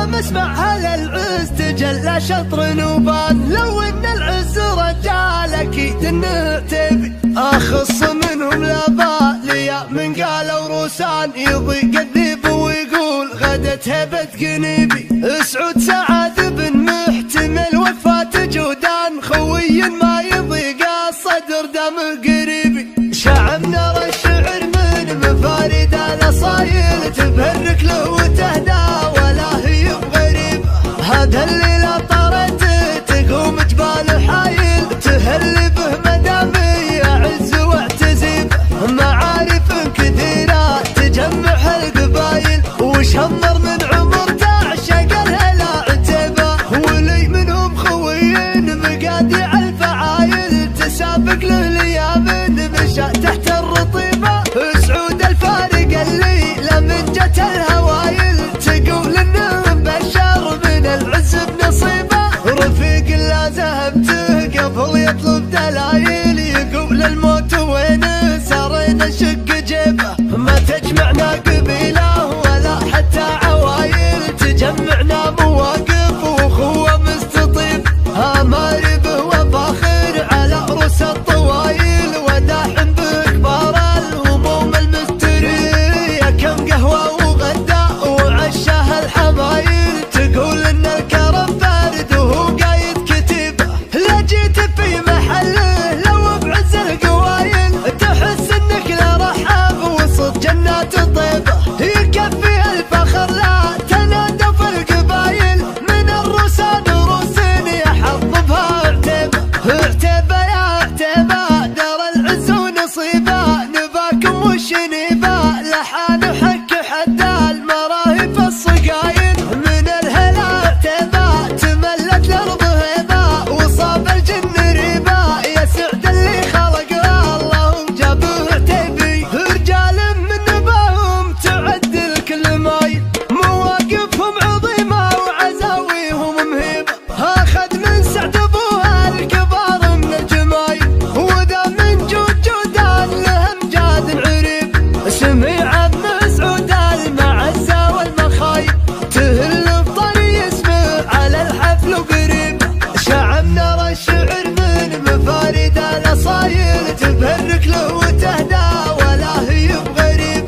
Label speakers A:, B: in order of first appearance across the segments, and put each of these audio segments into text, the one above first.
A: دوام اسمع هذا العز تجلى شطر نوبان، لو ان العز رجال اكيد انه تبي اخص منهم لاباليا من قالوا روسان، يضيق الذيب ويقول غدت هبة قنيبي. سعود سعد بن محتمل وفاة جودان، خوي ما يضيق الصدر دم قريبي. شعب نرى الشعر من مفارد الاصايل، تبهرك له وتهدى ولا هي بغريب. هذا الليل طرت تقوم جبال حايل، تهل به مدامي يعز واعتزيب. معارف كثيرة تجمع القبايل، وشمر من عمر تعشق الهلا عتيبة. ولي منهم خوين مقادع الفعايل، تسابق له ليامن مشى تحت الرطيبة. سعود الفارق الليلة من جت الهوايل، تقول انه بشر من العز بنصيبه. رفيق لا ذهبته قبل يطلب دلايل، يقول الموت وين سارينا نشق جيبه. ما تجمعنا قبيله ولا حتى عوايل، تجمعنا مواقف واخوه مستطيب. اماري به وفاخر على رؤوس الطوايل، وداحم بكبار الهموم المستريه. كم قهوه وغدا وعشاه الحمايل، تقول ان الكرم بارد وهو قايد كتيبه. لا جيت في محله لو بعز القوايل، تحس انك لا رحاب وسط جنات طيبه. يكفي الفخر لا تنادى في القبايل، من الروسان روسين يا حظ بها عتيبه. عتيبه يا عتيبه دار العز ونصيبه، نباكم والشنيبه لحان وحك حتى المراهي في الصقايل. من الهلا عتيبه تملت الارض هيبه، وصاب الجن ريبه. يا سعد اللي خلق اللهم جابه عتيبي. رجال من نباهم تعدل كل مايل، مواقفهم عظيمه وعزاويهم مهيبه. اخذ من سعد ابوها الكبار من الجمايل، وذا من جود جودان لهم جاد عريب. سميع ابن سعود المعزه والمخايل، تهل بطري اسمه على الحفل وقريب. شعب نرى الشعر من مفارد الاصايل، تبهرك له وتهدى ولا هي بغريب.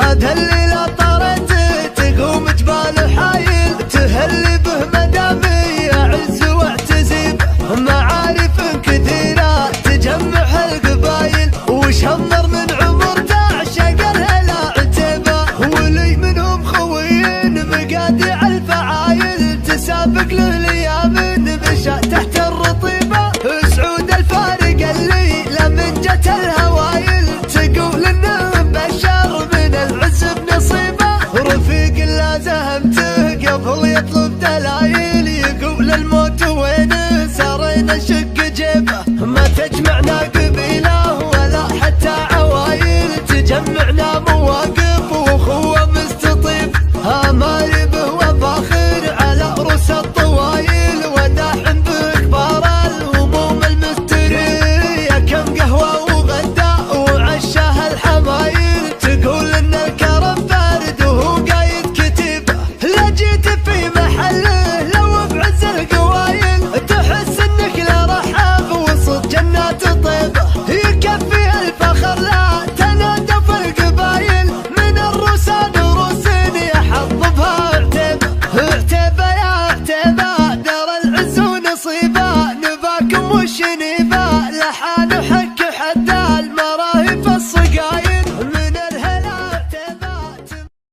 A: هذا الليل طرت تقوم جبال حايل، تهل به مدامي يعز واعتزيب. معارف كثيرة تجمع القبايل، وشمر من عمر تعشق الهلا عتيبة. ولي منهم خوين مقادع الفعايل، تسابق له ليامن مشى تحت الرطيبة. سعود الفارق الليلة من جت الهوايل، تقول انه بشر من العز بنصيبه. رفيق لا ذهب